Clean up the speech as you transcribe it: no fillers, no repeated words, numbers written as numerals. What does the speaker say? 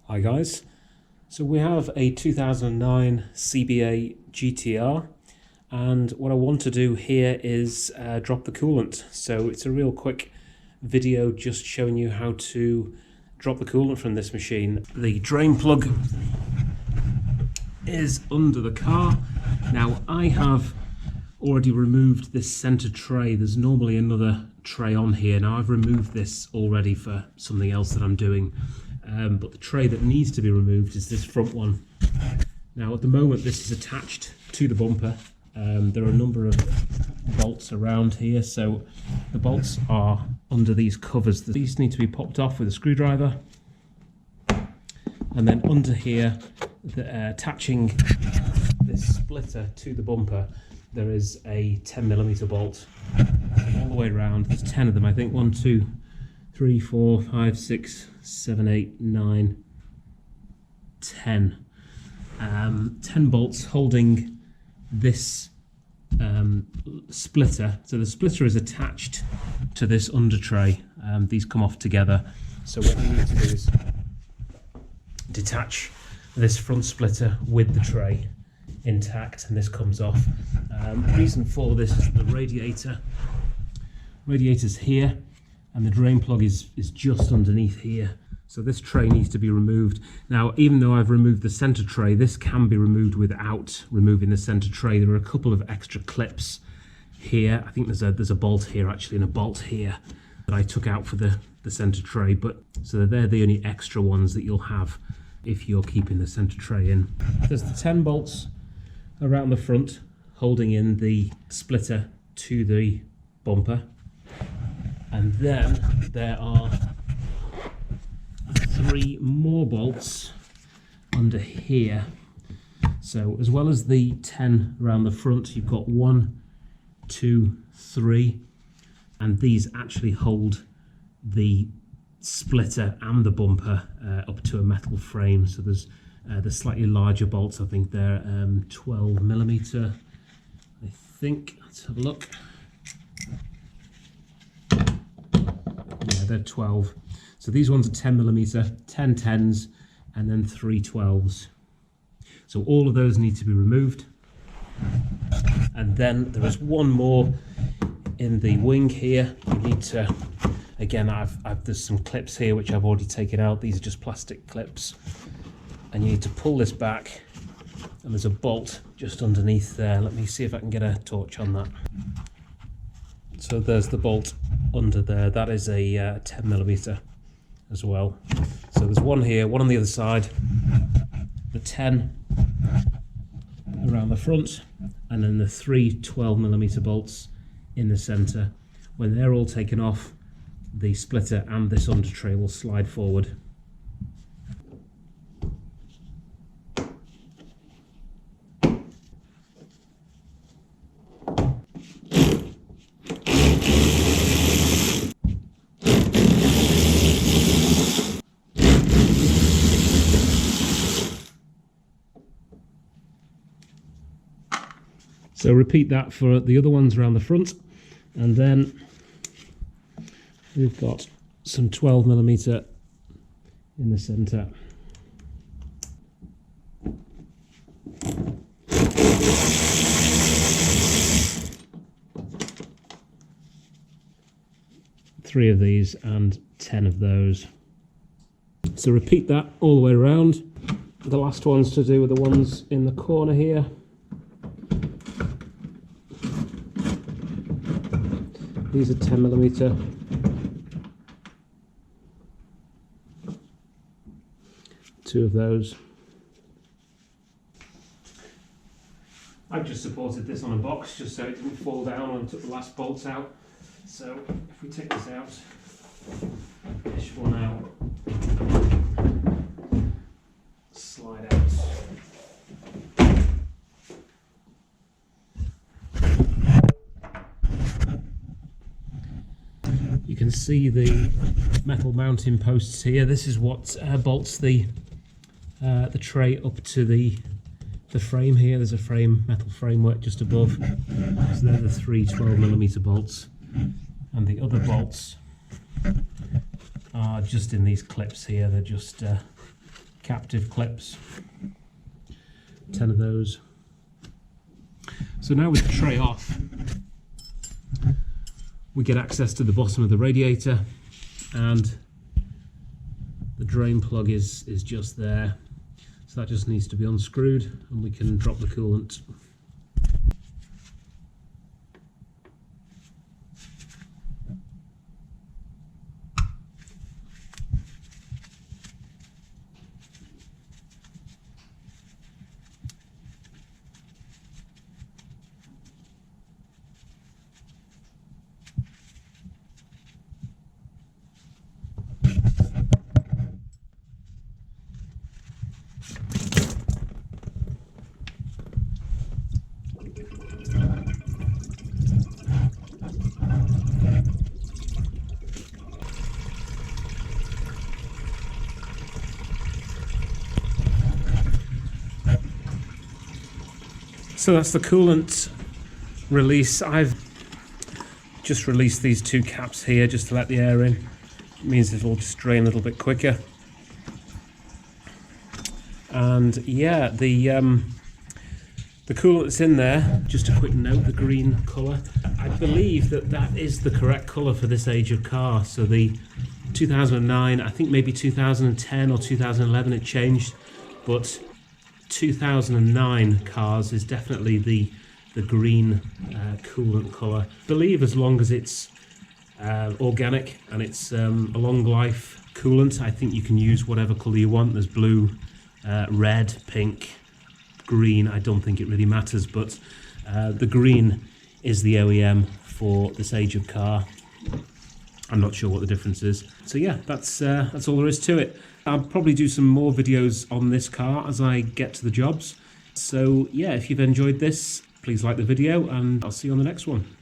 Hi guys, so we have a 2009 CBA GTR and what I want to do here is drop the coolant. So it's a real quick video just showing you how to drop the coolant from this machine. The drain plug is under the car. Now I have already removed this center tray. There's normally another tray on here. Now I've removed this already for something else that I'm doing. But the tray that needs to be removed is this front one. Now at the moment this is attached to the bumper. There are a number of bolts around here, so the bolts are under these covers. These need to be popped off with a screwdriver, and then under here, attaching this splitter to the bumper, there is a 10mm bolt all the way around. There's 10 of them, I think. 1, 2, 3, 4, 5, 6, 7, 8, 9, 10. 10 bolts holding this splitter. So the splitter is attached to this under tray. These come off together. So what we need to do is detach this front splitter with the tray intact, and this comes off. The reason for this is the radiator's here, and the drain plug is just underneath here. So this tray needs to be removed. Now, even though I've removed the center tray, this can be removed without removing the center tray. There are a couple of extra clips here. I think there's a bolt here actually, and a bolt here that I took out for the center tray. But so they're the only extra ones that you'll have if you're keeping the center tray in. There's the 10 bolts around the front holding in the splitter to the bumper. And then there are 3 more bolts under here. So as well as the 10 around the front, you've got 1, 2, 3, and these actually hold the splitter and the bumper up to a metal frame. So there's the slightly larger bolts. I think they're 12mm. I think. Let's have a look. Yeah, they're 12. So these ones are 10mm, 10 10s, and then 3 12s. So all of those need to be removed. And then there is one more in the wing here. You need to, again, there's some clips here which I've already taken out. These are just plastic clips. And you need to pull this back, and there's a bolt just underneath there. Let me see if I can get a torch on that. So there's the bolt under there. That is a 10mm as well. So there's one here, one on the other side, the 10 around the front, and then the 3 12mm bolts in the center. When they're all taken off, the splitter and this under tray will slide forward. So repeat that for the other ones around the front, and then we've got some 12mm in the centre. Three of these and 10 of those. So repeat that all the way around. The last ones to do with the ones in the corner here. These are 10mm. Two of those. I've just supported this on a box just so it didn't fall down when I took the last bolts out. So if we take this out, this will now slide out. You can see the metal mounting posts here. This is what bolts the tray up to the frame here. There's a metal framework just above. So they're the 3 12mm bolts, and the other bolts are just in these clips here. They're just captive clips, 10 of those. So now with the tray off, we get access to the bottom of the radiator, and the drain plug is just there. So that just needs to be unscrewed and we can drop the coolant. So that's the coolant release. I've just released these two caps here just to let the air in. It means it'll just drain a little bit quicker. And yeah, the coolant that's in there, just a quick note, the green colour, I believe that is the correct colour for this age of car. So the 2009, I think maybe 2010 or 2011 it changed, but 2009 cars is definitely the green coolant colour. I believe as long as it's organic and it's a long life coolant, I think you can use whatever colour you want. There's blue, red, pink, green. I don't think it really matters, but the green is the OEM for this age of car. I'm not sure what the difference is. So yeah, that's all there is to it. I'll probably do some more videos on this car as I get to the jobs. So yeah, if you've enjoyed this, please like the video and I'll see you on the next one.